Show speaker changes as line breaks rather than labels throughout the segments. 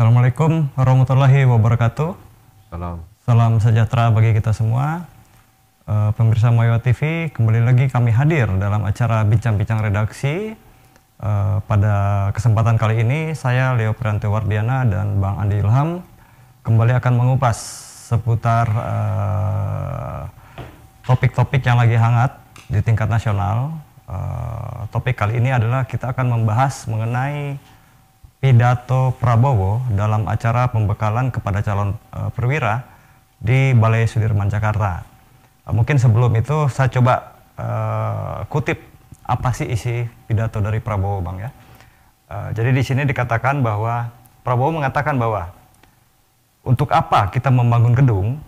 Assalamualaikum warahmatullahi wabarakatuh.
Salam.
Salam sejahtera bagi kita semua. Pemirsa Moyo TV, kembali lagi kami hadir dalam acara Bincang-Bincang Redaksi. Pada kesempatan kali ini, saya Leo Priantewardiana dan Bang Andi Ilham kembali akan mengupas seputar topik-topik yang lagi hangat di tingkat nasional. Topik kali ini adalah kita akan membahas mengenai pidato Prabowo dalam acara pembekalan kepada calon perwira di Balai Sudirman Jakarta. Mungkin sebelum itu saya coba kutip apa sih isi pidato dari Prabowo, Bang, ya. Jadi di sini dikatakan bahwa Prabowo mengatakan bahwa untuk apa kita membangun gedung,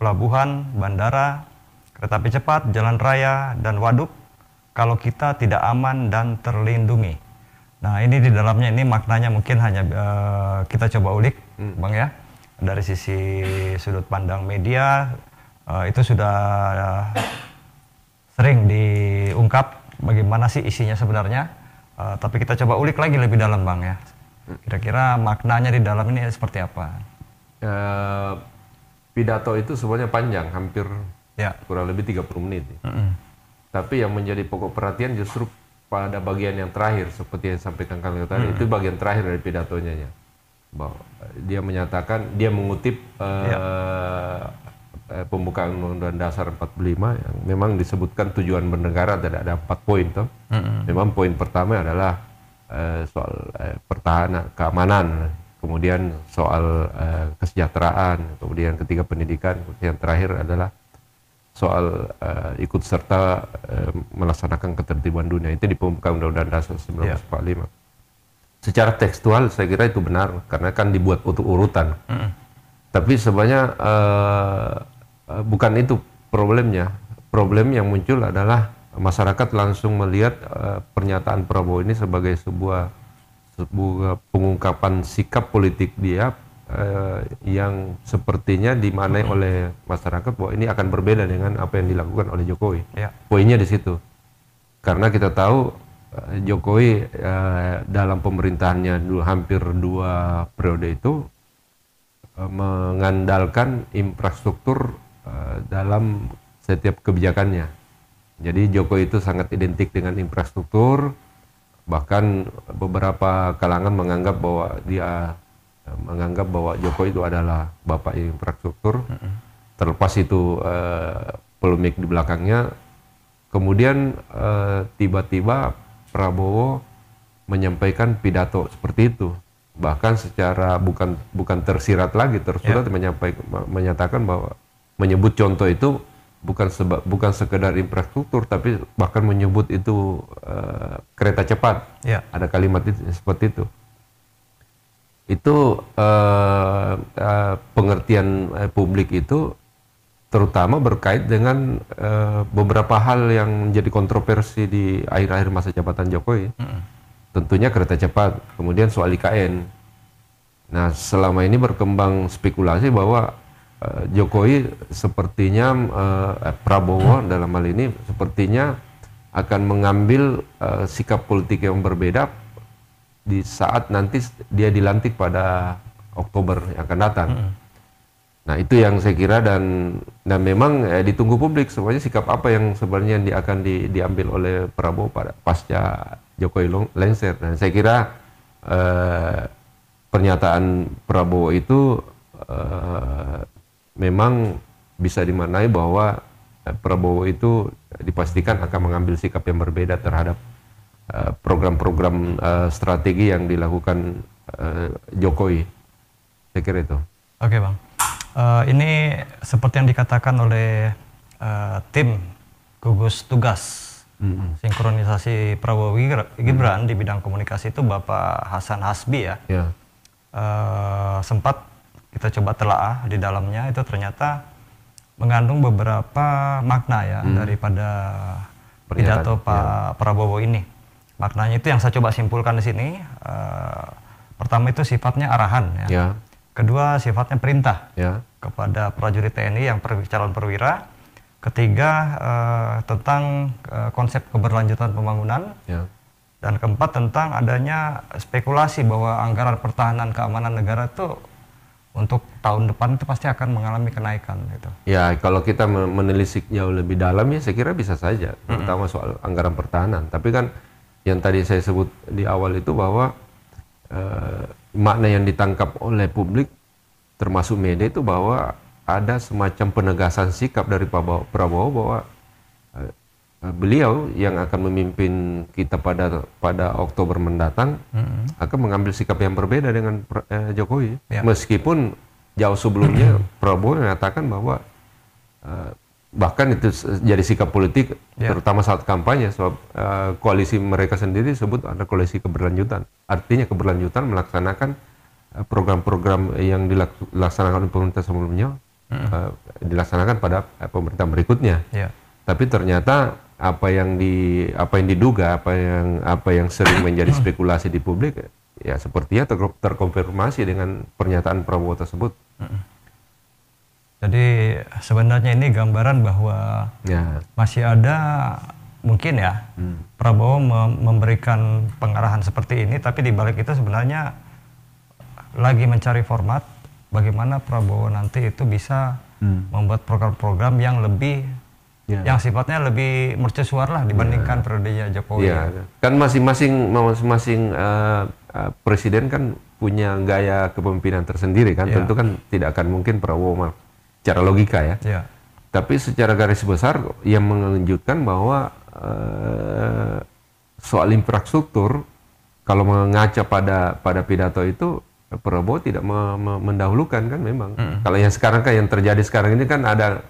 pelabuhan, bandara, kereta api cepat, jalan raya, dan waduk kalau kita tidak aman dan terlindungi. Nah, ini di dalamnya ini maknanya mungkin hanya kita coba ulik, Bang, ya. Dari sisi sudut pandang media itu sudah sering diungkap bagaimana sih isinya sebenarnya. Tapi kita coba ulik lagi lebih dalam, Bang, ya. Kira-kira maknanya di dalam ini seperti apa?
Pidato itu sebenarnya panjang, hampir kurang lebih 30 menit. Tapi yang menjadi pokok perhatian justru pada bagian yang terakhir, seperti yang disampaikan kalian tadi, itu bagian terakhir dari pidatonya. Bahwa dia menyatakan, dia mengutip pembukaan Undang-Undang Dasar 45 yang memang disebutkan tujuan bernegara ada 4 poin toh. Memang poin pertama adalah soal pertahanan, keamanan, kemudian soal kesejahteraan, kemudian ketiga pendidikan, yang terakhir adalah soal ikut serta melaksanakan ketertiban dunia. Itu di pembukaan Undang-Undang Dasar 1945. Secara tekstual saya kira itu benar karena kan dibuat untuk urutan. Tapi sebenarnya bukan itu problemnya. Problem yang muncul adalah masyarakat langsung melihat pernyataan Prabowo ini sebagai sebuah pengungkapan sikap politik dia yang sepertinya dimaknai oleh masyarakat bahwa ini akan berbeda dengan apa yang dilakukan oleh Jokowi. Poinnya di situ. Karena kita tahu Jokowi dalam pemerintahannya dulu hampir 2 periode itu mengandalkan infrastruktur dalam setiap kebijakannya. Jadi Jokowi itu sangat identik dengan infrastruktur, bahkan beberapa kalangan menganggap bahwa Jokowi itu adalah bapak infrastruktur. Terlepas itu polemik di belakangnya, kemudian tiba-tiba Prabowo menyampaikan pidato seperti itu. Bahkan secara bukan tersirat lagi, tersurat menyatakan bahwa menyebut contoh itu bukan sekedar infrastruktur, tapi bahkan menyebut itu kereta cepat. Ada kalimat itu seperti itu. Itu pengertian publik itu terutama berkait dengan beberapa hal yang menjadi kontroversi di akhir-akhir masa jabatan Jokowi. Tentunya kereta cepat, kemudian soal IKN. Nah, selama ini berkembang spekulasi bahwa Jokowi sepertinya, Prabowo dalam hal ini sepertinya akan mengambil sikap politik yang berbeda di saat nanti dia dilantik pada Oktober yang akan datang. Nah, itu yang saya kira dan memang ditunggu publik sebenarnya sikap apa yang sebenarnya akan diambil oleh Prabowo pada pasca Jokowi lengser. Dan saya kira pernyataan Prabowo itu memang bisa dimaknai bahwa Prabowo itu dipastikan akan mengambil sikap yang berbeda terhadap program-program strategi yang dilakukan Jokowi. Saya kira itu.
Oke, Bang. Ini seperti yang dikatakan oleh tim gugus tugas sinkronisasi Prabowo Gibran di bidang komunikasi itu Bapak Hasan Hasbi, ya. Sempat kita coba telaah di dalamnya, itu ternyata mengandung beberapa makna, ya, daripada pidato Pak Prabowo ini. Maknanya itu yang saya coba simpulkan di sini. Pertama itu sifatnya arahan, ya. Kedua sifatnya perintah kepada prajurit TNI yang calon perwira. Ketiga tentang konsep keberlanjutan pembangunan. Dan keempat tentang adanya spekulasi bahwa anggaran pertahanan keamanan negara itu untuk tahun depan itu pasti akan mengalami kenaikan gitu.
Ya, kalau kita menelisik jauh lebih dalam ya saya kira bisa saja, terutama soal anggaran pertahanan. Tapi kan yang tadi saya sebut di awal itu bahwa makna yang ditangkap oleh publik termasuk media itu bahwa ada semacam penegasan sikap dari Pak Prabowo bahwa beliau yang akan memimpin kita pada Oktober mendatang akan mengambil sikap yang berbeda dengan Jokowi. Ya. Meskipun jauh sebelumnya Prabowo mengatakan bahwa bahkan itu jadi sikap politik, terutama saat kampanye, sebab koalisi mereka sendiri disebut ada koalisi keberlanjutan. Artinya keberlanjutan melaksanakan program-program yang dilaksanakan oleh pemerintah sebelumnya dilaksanakan pada pemerintah berikutnya. Ya. Tapi ternyata apa yang diduga, apa yang sering menjadi spekulasi di publik, ya sepertinya terkonfirmasi dengan pernyataan Prabowo tersebut.
Jadi sebenarnya ini gambaran bahwa masih ada mungkin ya Prabowo memberikan pengarahan seperti ini, tapi di balik itu sebenarnya lagi mencari format bagaimana Prabowo nanti itu bisa membuat program-program yang lebih yang sifatnya lebih mercusuar lah dibandingkan periodenya Jokowi.
Ya. Kan masing-masing presiden kan punya gaya kepemimpinan tersendiri kan. Tentu kan tidak akan mungkin Prabowo secara logika ya. Tapi secara garis besar yang mengejutkan bahwa soal infrastruktur kalau mengaca pada pidato itu Prabowo tidak mendahulukan kan memang. Kalau yang sekarang kan yang terjadi sekarang ini kan ada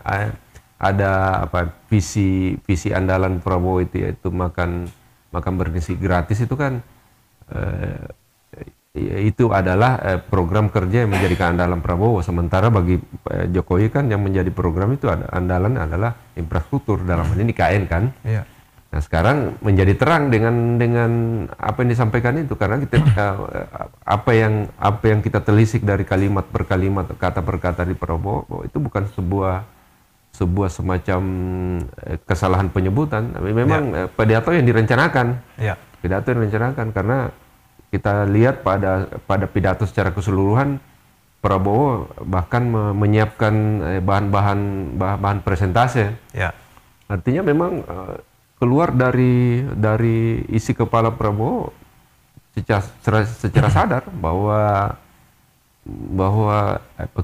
visi andalan Prabowo itu yaitu makan bergizi gratis itu kan itu adalah program kerja yang menjadi keandalan Prabowo, sementara bagi Jokowi kan yang menjadi program itu andalan adalah infrastruktur, dalam hal ini IKN kan. Nah sekarang menjadi terang dengan apa yang disampaikan itu, karena kita apa yang kita telisik dari kalimat per kalimat, kata per kata di Prabowo, bahwa itu bukan sebuah semacam kesalahan penyebutan, tapi memang pidato yang direncanakan. Pidato yang direncanakan karena kita lihat pada pidato secara keseluruhan Prabowo bahkan menyiapkan bahan presentase. Artinya memang keluar dari isi kepala Prabowo secara sadar bahwa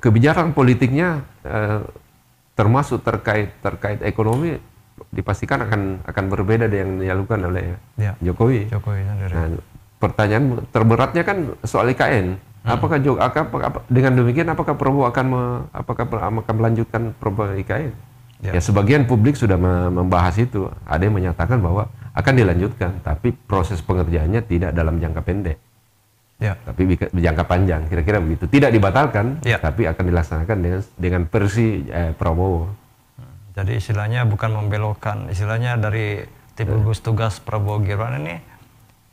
kebijakan politiknya termasuk terkait ekonomi dipastikan akan berbeda dengan yang dilakukan oleh Jokowi. Nah, pertanyaan terberatnya kan soal IKN. Apakah dengan demikian apakah Prabowo akan melanjutkan program IKN? Ya sebagian publik sudah membahas itu. Ada yang menyatakan bahwa akan dilanjutkan, tapi proses pengerjaannya tidak dalam jangka pendek. Tapi jangka panjang, kira-kira begitu. Tidak dibatalkan, tapi akan dilaksanakan dengan versi Prabowo.
Jadi istilahnya bukan membelokkan, istilahnya dari tim gugus tugas Prabowo Gibran ini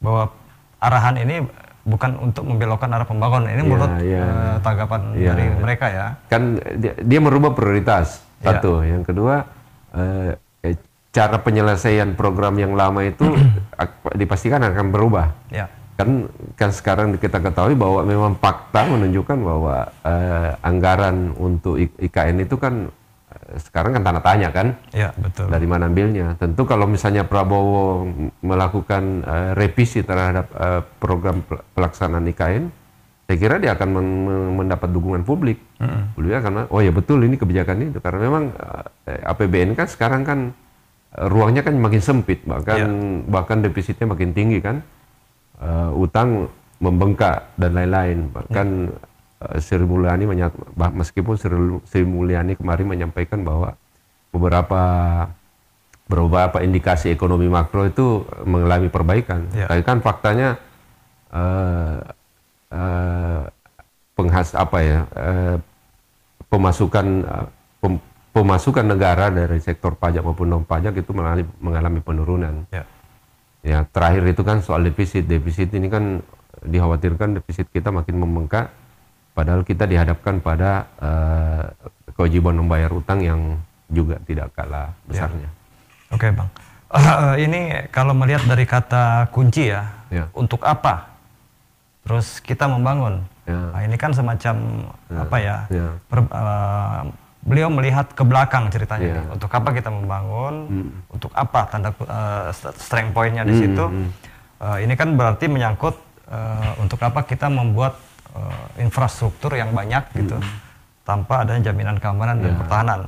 bahwa arahan ini bukan untuk membelokkan arah pembangunan. Ini menurut tanggapan dari mereka ya.
Kan dia merubah prioritas. Satu, yang kedua cara penyelesaian program yang lama itu dipastikan akan berubah. Kan sekarang kita ketahui bahwa memang fakta menunjukkan bahwa anggaran untuk IKN itu kan sekarang kan tanda tanya kan.
Betul.
Dari mana ambilnya? Tentu kalau misalnya Prabowo melakukan revisi terhadap program pelaksanaan IKN, saya kira dia akan mendapat dukungan publik. Publik akan, oh ya betul ini kebijakan itu, karena memang APBN kan sekarang kan ruangnya kan makin sempit, bahkan defisitnya makin tinggi kan. Utang membengkak dan lain-lain. Bahkan Sri Mulyani meskipun Sri Mulyani kemarin menyampaikan bahwa beberapa indikasi ekonomi makro itu mengalami perbaikan. Tapi kan faktanya pemasukan negara dari sektor pajak maupun non pajak itu mengalami penurunan. Ya terakhir itu kan soal defisit ini kan dikhawatirkan defisit kita makin membengkak, padahal kita dihadapkan pada kewajiban membayar utang yang juga tidak kalah besarnya.
Oke Bang, Ini kalau melihat dari kata kunci ya, untuk apa? Terus kita membangun. Nah, ini kan semacam apa ya? Beliau melihat ke belakang ceritanya. Ini. Untuk apa kita membangun? Untuk apa tanda strength pointnya di situ? Ini kan berarti menyangkut untuk apa kita membuat infrastruktur yang banyak gitu, tanpa adanya jaminan keamanan dan pertahanan.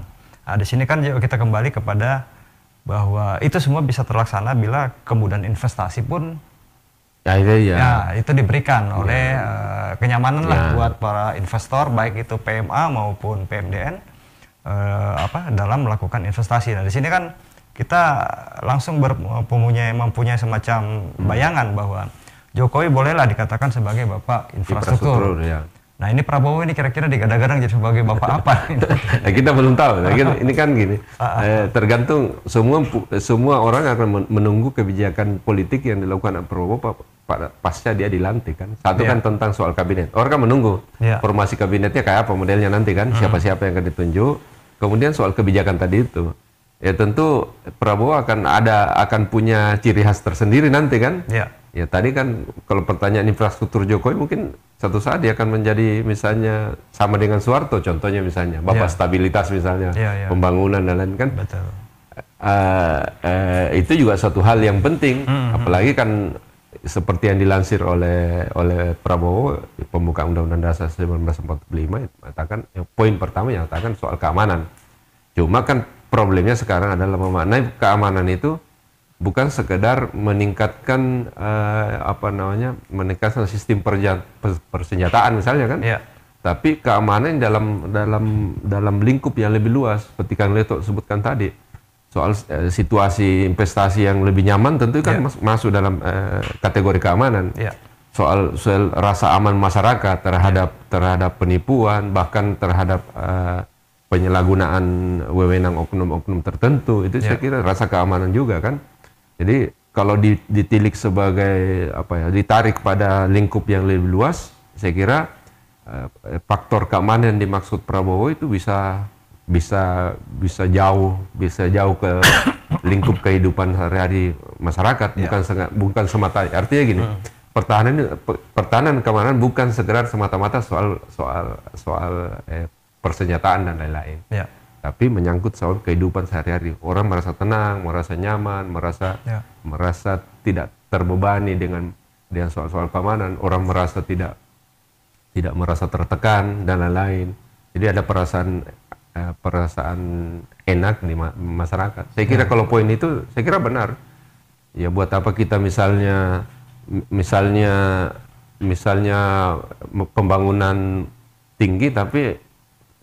Nah, di sini kan kita kembali kepada bahwa itu semua bisa terlaksana bila kemudahan investasi pun itu diberikan oleh kenyamanan lah buat para investor, baik itu PMA maupun PMDN dalam melakukan investasi. Nah, di sini kan kita langsung mempunyai semacam bayangan bahwa Jokowi bolehlah dikatakan sebagai bapak infrastruktur. Nah, ini Prabowo ini kira-kira digadang-gadang jadi sebagai bapak apa?
Nah, kita belum tahu. Nah, ini kan gini, tergantung semua orang akan menunggu kebijakan politik yang dilakukan Prabowo pasca dia dilantik kan. Satu kan tentang soal kabinet. Orang kan menunggu formasi kabinetnya kayak apa modelnya nanti kan, siapa-siapa yang akan ditunjuk. Kemudian soal kebijakan tadi itu. Ya tentu Prabowo akan punya ciri khas tersendiri nanti kan. Ya tadi kan kalau pertanyaan infrastruktur Jokowi mungkin satu saat dia akan menjadi misalnya sama dengan Soeharto contohnya misalnya bapak stabilitas misalnya pembangunan dan lain kan.
Betul.
Itu juga satu hal yang penting apalagi kan seperti yang dilansir oleh Prabowo pembukaan Undang-Undang Dasar 1945 mengatakan poin pertama yang mengatakan soal keamanan. Cuma kan problemnya sekarang adalah memaknai keamanan itu bukan sekedar meningkatkan meningkatkan sistem persenjataan misalnya kan, tapi keamanan dalam lingkup yang lebih luas seperti Kang Leto sebutkan tadi soal situasi investasi yang lebih nyaman tentu kan masuk dalam kategori keamanan. Soal rasa aman masyarakat terhadap penipuan bahkan terhadap penyalahgunaan wewenang oknum-oknum tertentu itu saya kira rasa keamanan juga kan. Jadi kalau ditilik sebagai ditarik pada lingkup yang lebih luas, saya kira faktor keamanan yang dimaksud Prabowo itu bisa jauh ke lingkup kehidupan sehari-hari masyarakat, bukan semata artinya gini. Pertahanan keamanan bukan sekedar semata-mata soal persenjataan dan lain-lain. Tapi menyangkut soal kehidupan sehari-hari. Orang merasa tenang, merasa nyaman, merasa tidak terbebani dengan soal-soal keamanan. Orang merasa tidak merasa tertekan dan lain-lain. Jadi ada perasaan enak di masyarakat. Saya kira kalau poin itu saya kira benar. Ya buat apa kita misalnya pembangunan tinggi tapi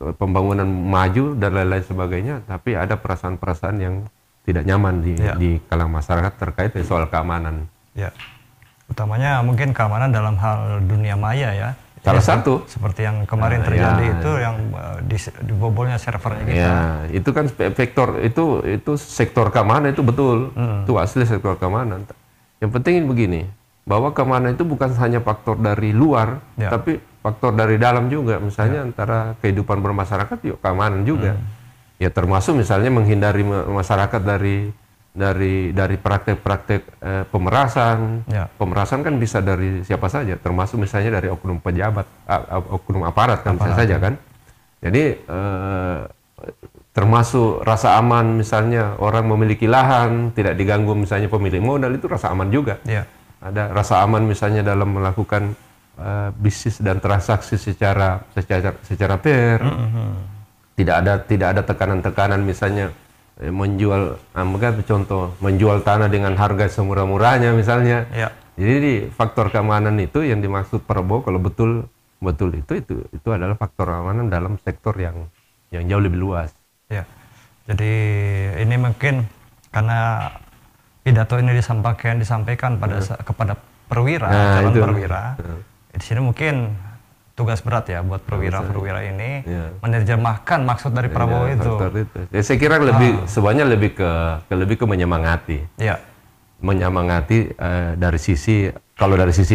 pembangunan maju dan lain-lain sebagainya, tapi ada perasaan-perasaan yang tidak nyaman di kalangan masyarakat terkait soal keamanan.
Utamanya mungkin keamanan dalam hal dunia maya ya.
Salah satu.
Seperti yang kemarin terjadi itu yang dibobolnya servernya kita.
Itu kan vektor itu sektor keamanan itu betul. Itu asli sektor keamanan. Yang penting begini, bahwa keamanan itu bukan hanya faktor dari luar, tapi faktor dari dalam juga, misalnya antara kehidupan bermasyarakat yuk keamanan juga. Ya termasuk misalnya menghindari masyarakat dari praktek-praktek pemerasan. Pemerasan kan bisa dari siapa saja, termasuk misalnya dari oknum pejabat, oknum aparat kan bisa saja kan. Jadi termasuk rasa aman misalnya orang memiliki lahan tidak diganggu misalnya pemilik modal itu rasa aman juga. Ada rasa aman misalnya dalam melakukan bisnis dan transaksi secara fair. Tidak ada tekanan-tekanan misalnya menjual contoh menjual tanah dengan harga semurah-murahnya misalnya. Jadi faktor keamanan itu yang dimaksud Prabowo kalau betul itu adalah faktor keamanan dalam sektor yang jauh lebih luas.
Jadi ini mungkin karena pidato ini disampaikan kepada perwira, calon perwira. Di sini mungkin tugas berat ya buat perwira-perwira ini menerjemahkan maksud dari Prabowo itu.
Ya, saya kira sebenarnya lebih ke menyemangati. Menyemangati dari sisi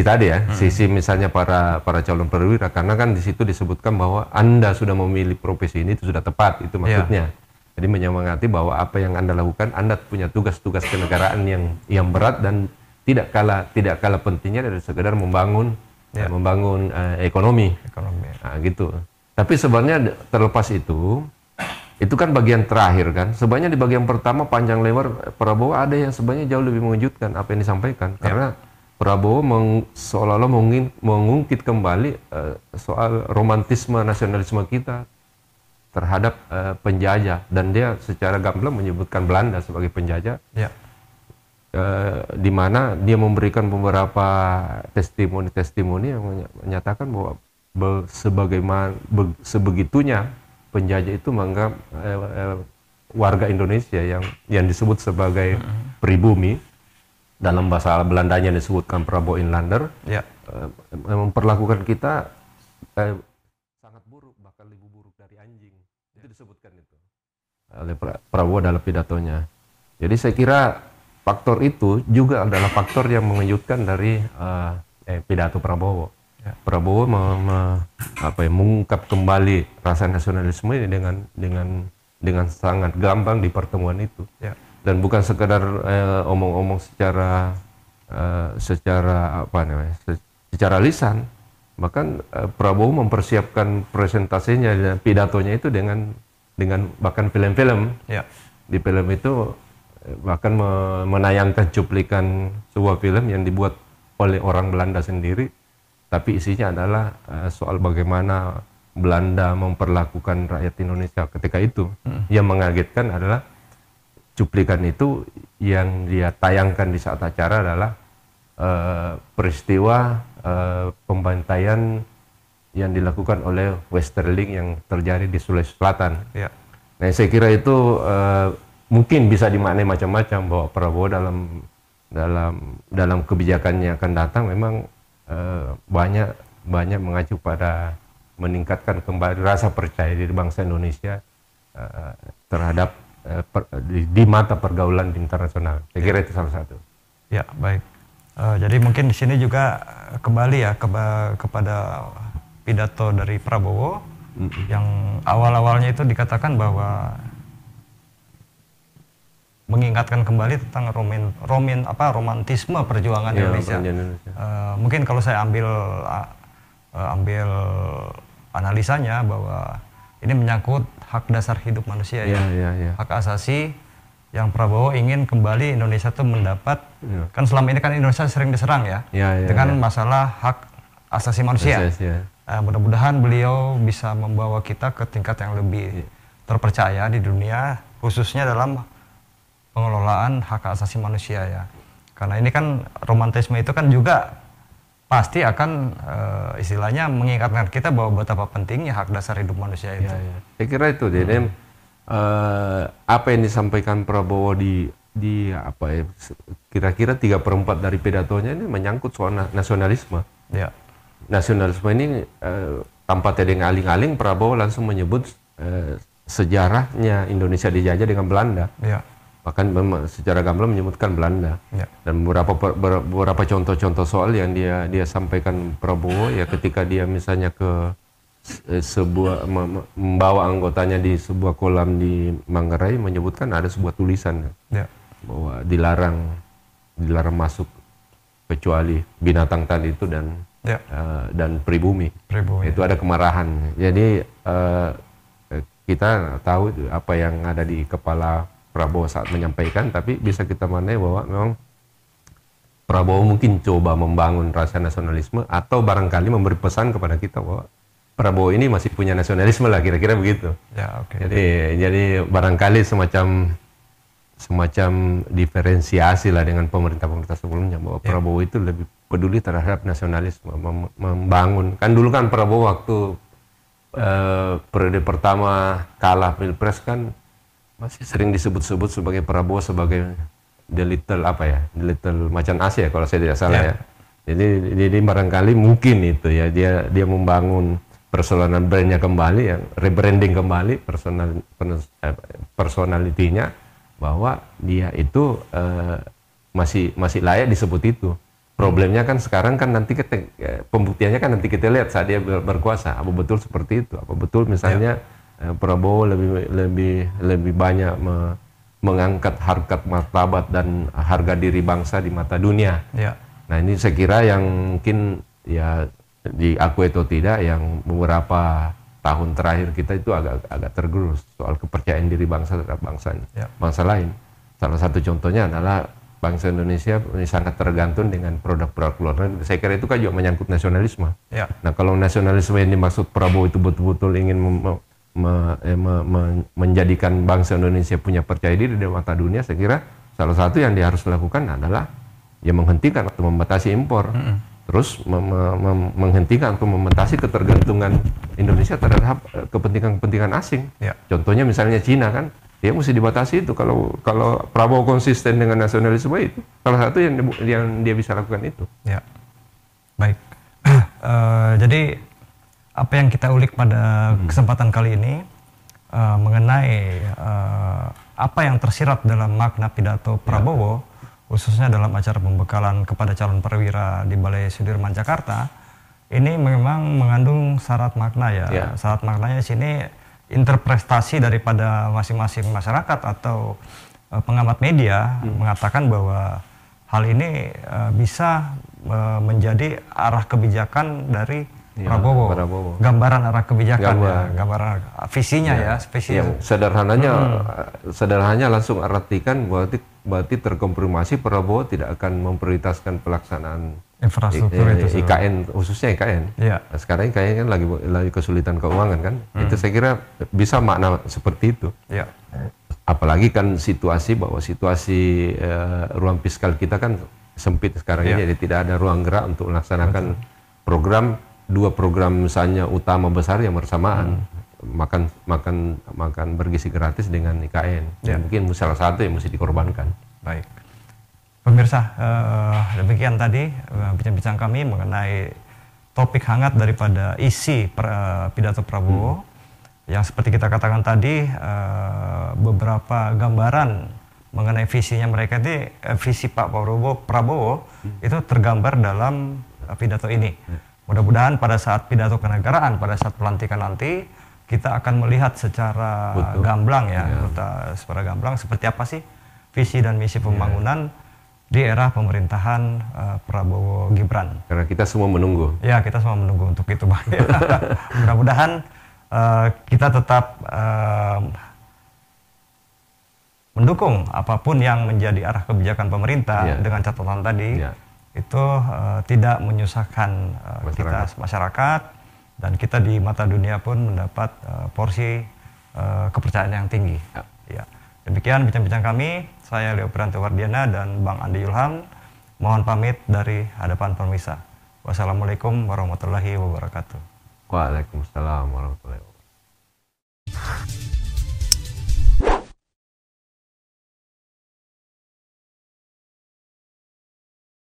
tadi ya, sisi misalnya para calon perwira karena kan di situ disebutkan bahwa Anda sudah memilih profesi ini itu sudah tepat itu maksudnya. Jadi menyemangati bahwa apa yang Anda lakukan, Anda punya tugas-tugas kenegaraan yang berat dan tidak kalah pentingnya dari sekedar membangun ekonomi. Nah, gitu. Tapi sebenarnya terlepas itu kan bagian terakhir kan. Sebenarnya di bagian pertama panjang lebar Prabowo ada yang sebenarnya jauh lebih mengejutkan apa yang disampaikan, karena Prabowo seolah-olah mengungkit kembali soal romantisme nasionalisme kita terhadap penjajah, dan dia secara gamblang menyebutkan Belanda sebagai penjajah, di mana dia memberikan beberapa testimoni yang menyatakan bahwa sebegitunya penjajah itu menganggap warga Indonesia yang disebut sebagai pribumi, dalam bahasa Belandanya disebutkan Prabowo Inlander, memperlakukan kita sangat buruk, bahkan lebih buruk dari anjing. Itu disebutkan itu oleh Prabowo dalam pidatonya. Jadi saya kira faktor itu juga adalah faktor yang mengejutkan dari pidato Prabowo. Prabowo mengungkap kembali rasa nasionalisme ini dengan sangat gamblang di pertemuan itu. Dan bukan sekedar omong-omong secara lisan, bahkan Prabowo mempersiapkan presentasinya dan pidatonya itu dengan bahkan film-film. Di film itu bahkan menayangkan cuplikan sebuah film yang dibuat oleh orang Belanda sendiri, tapi isinya adalah soal bagaimana Belanda memperlakukan rakyat Indonesia ketika itu. Yang mengagetkan adalah cuplikan itu yang dia tayangkan di saat acara adalah peristiwa pembantaian yang dilakukan oleh Westerling yang terjadi di Sulawesi Selatan. Nah, saya kira itu mungkin bisa dimaknai macam-macam, bahwa Prabowo dalam kebijakannya akan datang memang banyak mengacu pada meningkatkan kembali rasa percaya diri bangsa Indonesia terhadap di mata pergaulan internasional. Saya kira itu salah satu.
Ya, baik. Jadi mungkin di sini juga kembali ya kepada pidato dari Prabowo yang awal-awalnya itu dikatakan bahwa mengingatkan kembali tentang romantisme perjuangan Indonesia. Mungkin kalau saya ambil analisanya bahwa ini menyangkut hak dasar hidup manusia, hak asasi yang Prabowo ingin kembali Indonesia itu mendapat. Kan selama ini kan Indonesia sering diserang dengan masalah hak asasi manusia. Mudah-mudahan beliau bisa membawa kita ke tingkat yang lebih terpercaya di dunia, khususnya dalam pengelolaan hak asasi manusia ya. Karena ini kan romantisme itu kan juga pasti akan istilahnya mengingatkan kita bahwa betapa pentingnya hak dasar hidup manusia itu.
Saya kira itu, jadi apa yang disampaikan Prabowo di kira-kira 3/4 dari pidatonya ini menyangkut soal nasionalisme. Nasionalisme ini tanpa tedeng aling-aling Prabowo langsung menyebut sejarahnya Indonesia dijajah dengan Belanda. Bahkan secara gamblang menyebutkan Belanda. Dan beberapa contoh-contoh soal yang dia sampaikan Prabowo ya, ketika dia misalnya ke membawa anggotanya di sebuah kolam di Manggarai, menyebutkan ada sebuah tulisan bahwa dilarang masuk kecuali binatang tadi itu dan pribumi. Itu ada kemarahan. Jadi kita tahu apa yang ada di kepala Prabowo saat menyampaikan, tapi bisa kita maknai bahwa memang Prabowo mungkin coba membangun rasa nasionalisme atau barangkali memberi pesan kepada kita bahwa Prabowo ini masih punya nasionalisme lah, kira-kira begitu. Jadi barangkali semacam diferensiasi lah dengan pemerintah-pemerintah sebelumnya, bahwa Prabowo itu lebih peduli terhadap nasionalisme, membangun. Kan dulu kan Prabowo waktu periode pertama kalah Pilpres kan masih sering disebut-sebut sebagai Prabowo sebagai the little macan Asia kalau saya tidak salah ya. Jadi barangkali mungkin itu ya, dia membangun personal brandnya kembali, yang rebranding kembali personalitinya, bahwa dia itu masih layak disebut itu. Problemnya kan sekarang kan nanti pembuktiannya kan nanti kita lihat saat dia berkuasa, apa betul seperti itu, apa betul misalnya Prabowo lebih banyak mengangkat harkat martabat dan harga diri bangsa di mata dunia.
Ya.
Nah ini saya kira yang mungkin ya diakui atau tidak, yang beberapa tahun terakhir kita itu agak tergerus soal kepercayaan diri bangsa terhadap bangsa lain. Salah satu contohnya adalah bangsa Indonesia ini sangat tergantung dengan produk-produk luar negeri. Saya kira itu kan juga menyangkut nasionalisme.
Ya.
Nah kalau nasionalisme yang dimaksud Prabowo itu betul-betul ingin menjadikan bangsa Indonesia punya percaya diri di mata dunia, saya kira salah satu yang dia harus lakukan adalah ya menghentikan atau membatasi impor. Terus menghentikan atau membatasi ketergantungan Indonesia terhadap kepentingan asing.
Ya.
Contohnya misalnya Cina kan, dia mesti dibatasi itu. Kalau Prabowo konsisten dengan nasionalisme itu, salah satu yang dia bisa lakukan itu.
Ya, baik. Jadi apa yang kita ulik pada kesempatan kali ini mengenai apa yang tersirat dalam makna pidato Prabowo, khususnya dalam acara pembekalan kepada calon perwira di Balai Sudirman Jakarta, ini memang mengandung syarat makna ya. Syarat maknanya di sini interpretasi daripada masing-masing masyarakat atau pengamat media mengatakan bahwa hal ini bisa menjadi arah kebijakan dari Prabowo. Gambaran arah kebijakan, gambaran visinya spesies.
Sederhananya langsung artikan berarti terkonfirmasi Prabowo tidak akan memprioritaskan pelaksanaan
infrastruktur itu
IKN, khususnya IKN.
Ya.
Nah, sekarang IKN kan lagi kesulitan keuangan kan. Itu saya kira bisa makna seperti itu.
Ya.
Apalagi kan situasi ruang fiskal kita kan sempit sekarang ini, jadi tidak ada ruang gerak untuk melaksanakan dua program misalnya utama besar yang bersamaan. Makan bergizi gratis dengan IKN. Mungkin salah satu yang mesti dikorbankan.
Baik. Pemirsa, demikian tadi bincang-bincang kami mengenai topik hangat daripada isi pidato Prabowo, yang seperti kita katakan tadi, beberapa gambaran mengenai visinya mereka ini, visi Pak Prabowo itu tergambar dalam pidato ini. Mudah-mudahan pada saat pidato kenegaraan, pada saat pelantikan nanti, kita akan melihat secara gamblang secara gamblang seperti apa sih visi dan misi pembangunan di era pemerintahan Prabowo Gibran.
Karena kita semua menunggu.
Ya, kita semua menunggu untuk itu, Bang. Mudah-mudahan kita tetap mendukung apapun yang menjadi arah kebijakan pemerintah dengan catatan tadi. Itu tidak menyusahkan kita masyarakat, dan kita di mata dunia pun mendapat porsi kepercayaan yang tinggi. Ya. Demikian bincang-bincang kami. Saya Leo Piranto Wardiana dan Bang Andi Yulham. Mohon pamit dari hadapan pemirsa. Wassalamualaikum warahmatullahi wabarakatuh.
Waalaikumsalam warahmatullahi wabarakatuh.